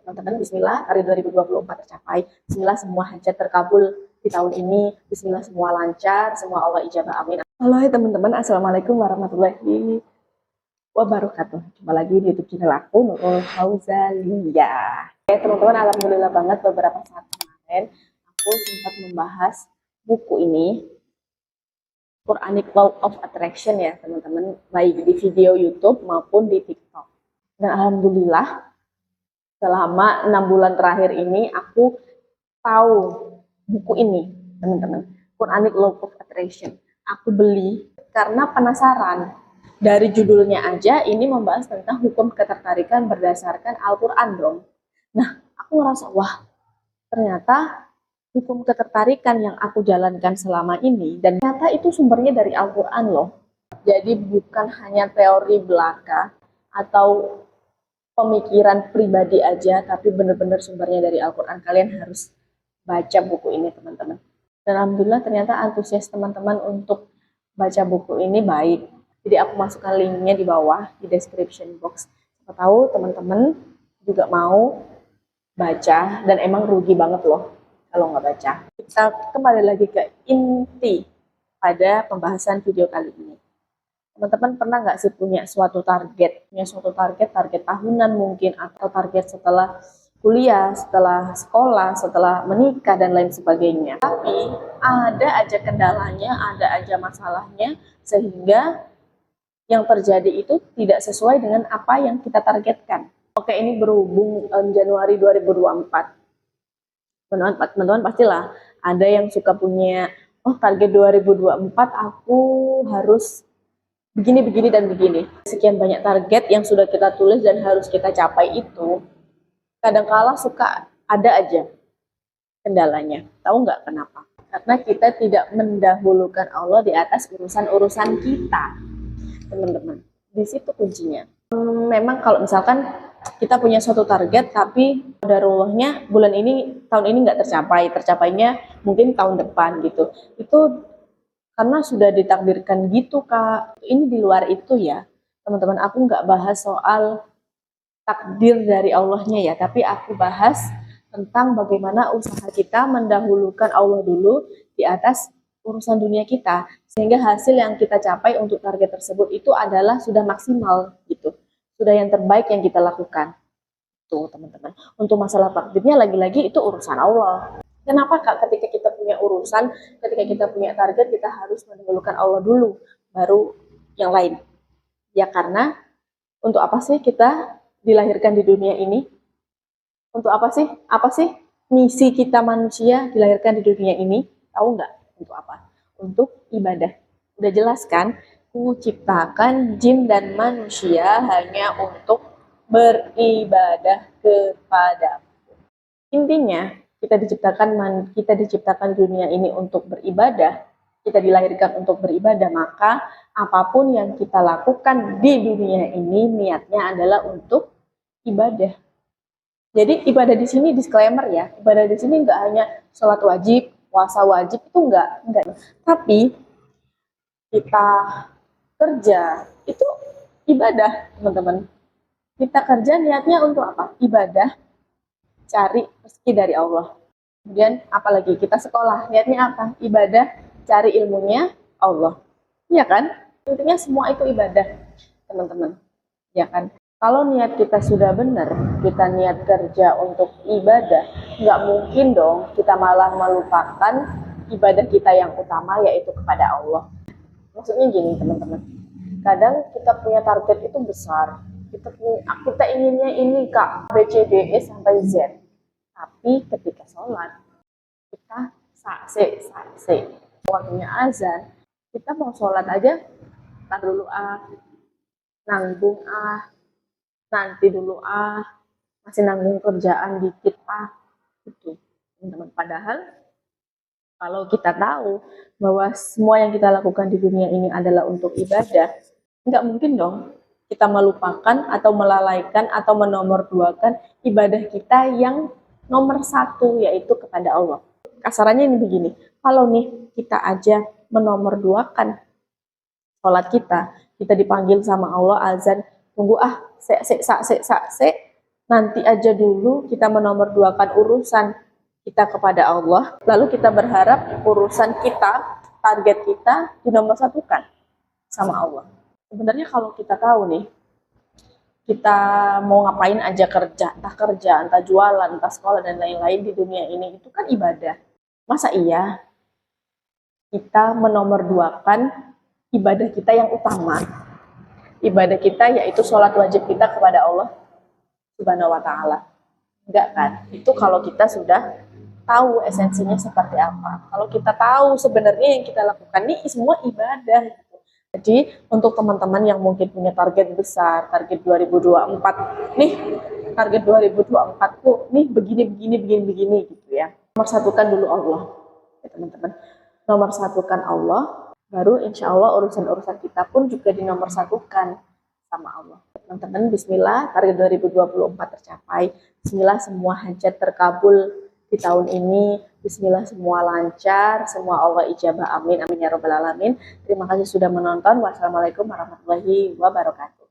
teman-teman. Bismillah, hari 2024 tercapai. Bismillah, semua hajat terkabul di tahun ini. Bismillah, semua lancar, semua Allah ijabah, amin. Halo teman-teman, assalamualaikum warahmatullahi wabarakatuh. Jumpa lagi di YouTube channel aku, Nurul Fauzaliyah. Oke teman-teman, alhamdulillah banget beberapa saat kemarin aku sempat membahas buku ini, Quranic Law of Attraction ya teman-teman, baik di video YouTube maupun di TikTok. Dan alhamdulillah selama 6 bulan terakhir ini aku tahu buku ini teman-teman, Quranic Law of Attraction. Aku beli karena penasaran. Dari judulnya aja ini membahas tentang hukum ketertarikan berdasarkan Al-Quran dong. Nah aku ngerasa wah ternyata hukum ketertarikan yang aku jalankan selama ini, dan ternyata itu sumbernya dari Al-Quran loh. Jadi bukan hanya teori belaka atau pemikiran pribadi aja, tapi benar-benar sumbernya dari Al-Quran. Kalian harus baca buku ini teman-teman. Dan alhamdulillah ternyata antusias teman-teman untuk baca buku ini baik. Jadi aku masukkan linknya di bawah di description box. Siapa tahu teman-teman juga mau baca, dan emang rugi banget loh kalau nggak baca. Kita kembali lagi ke inti pada pembahasan video kali ini. Teman-teman pernah nggak sih punya suatu target? Punya suatu target tahunan mungkin, atau target setelah kuliah, setelah sekolah, setelah menikah, dan lain sebagainya. Tapi ada aja kendalanya, ada aja masalahnya, sehingga yang terjadi itu tidak sesuai dengan apa yang kita targetkan. Oke, ini berhubung Januari 2024. Teman-teman pastilah ada yang suka punya, oh target 2024 aku harus begini, begini, dan begini. Sekian banyak target yang sudah kita tulis dan harus kita capai itu, kadangkala suka ada aja kendalanya. Tahu nggak kenapa? Karena kita tidak mendahulukan Allah di atas urusan-urusan kita, teman-teman. Di situ kuncinya. Memang kalau misalkan kita punya suatu target tapi darullahnya bulan ini, tahun ini nggak tercapai, tercapainya mungkin tahun depan gitu, itu karena sudah ditakdirkan gitu Kak. Ini di luar itu ya teman-teman, aku nggak bahas soal takdir dari Allahnya ya, tapi aku bahas tentang bagaimana usaha kita mendahulukan Allah dulu di atas urusan dunia kita, sehingga hasil yang kita capai untuk target tersebut itu adalah sudah maksimal gitu, sudah yang terbaik yang kita lakukan. Tuh teman-teman, untuk masalah takdirnya lagi-lagi itu urusan Allah. Kenapa Kak ketika kita punya urusan, ketika kita punya target, kita harus mendahulukan Allah dulu, baru yang lain? Ya karena untuk apa sih kita dilahirkan di dunia ini? Untuk apa sih? Apa sih misi kita manusia dilahirkan di dunia ini? Tahu nggak? Untuk apa? Untuk ibadah. Udah jelas kan? Ku ciptakan jin dan manusia hanya untuk beribadah kepadaku. Intinya kita diciptakan dunia ini untuk beribadah, kita dilahirkan untuk beribadah, maka apapun yang kita lakukan di dunia ini niatnya adalah untuk ibadah. Jadi ibadah di sini disclaimer ya, ibadah di sini nggak hanya sholat wajib, puasa wajib, itu enggak. Tapi kita kerja itu ibadah teman-teman. Kita kerja niatnya untuk apa? Ibadah, cari rezeki dari Allah. Kemudian apalagi kita sekolah, niatnya apa? Ibadah, cari ilmunya Allah. Iya kan? Intinya semua itu ibadah, teman-teman. Ya kan? Kalau niat kita sudah benar, kita niat kerja untuk ibadah, nggak mungkin dong kita malah melupakan ibadah kita yang utama, yaitu kepada Allah. Maksudnya gini teman-teman, kadang kita punya target itu besar, kita inginnya ini Kak, B, C, D, E sampai Z. Tapi ketika sholat, kita sakse, waktunya azan, kita mau sholat aja, tar dulu nanggung nanti dulu masih nanggung kerjaan dikit gitu teman-teman. Padahal kalau kita tahu bahwa semua yang kita lakukan di dunia ini adalah untuk ibadah, nggak mungkin dong kita melupakan atau melalaikan atau menomorduakan ibadah kita yang nomor satu, yaitu kepada Allah. Kasarannya ini begini, kalau nih kita aja menomorduakan sholat kita dipanggil sama Allah azan, tunggu se, Nanti aja dulu kita menomorduakan urusan kita kepada Allah, lalu kita berharap urusan kita, target kita dinomorsatukan sama Allah. Sebenarnya kalau kita tahu nih, kita mau ngapain aja kerja, entah jualan, entah sekolah dan lain-lain di dunia ini, itu kan ibadah. Masa iya kita menomorduakan ibadah kita yang utama? Ibadah kita yaitu sholat wajib kita kepada Allah Subhanahu wa Ta'ala. Enggak kan? Itu kalau kita sudah tahu esensinya seperti apa. Kalau kita tahu sebenarnya yang kita lakukan ini semua ibadah. Jadi untuk teman-teman yang mungkin punya target besar, target 2024, nih target 2024 tuh nih begini gitu ya. Nomor satukan dulu Allah, ya teman-teman. Nomor satukan Allah, baru insya Allah urusan-urusan kita pun juga dinomorsatukan sama Allah. Teman-teman, bismillah, target 2024 tercapai. Bismillah, semua hajat terkabul di tahun ini. Bismillah, semua lancar, semua Allah ijabah, amin, amin ya robbal alamin. Terima kasih sudah menonton. Wassalamualaikum warahmatullahi wabarakatuh.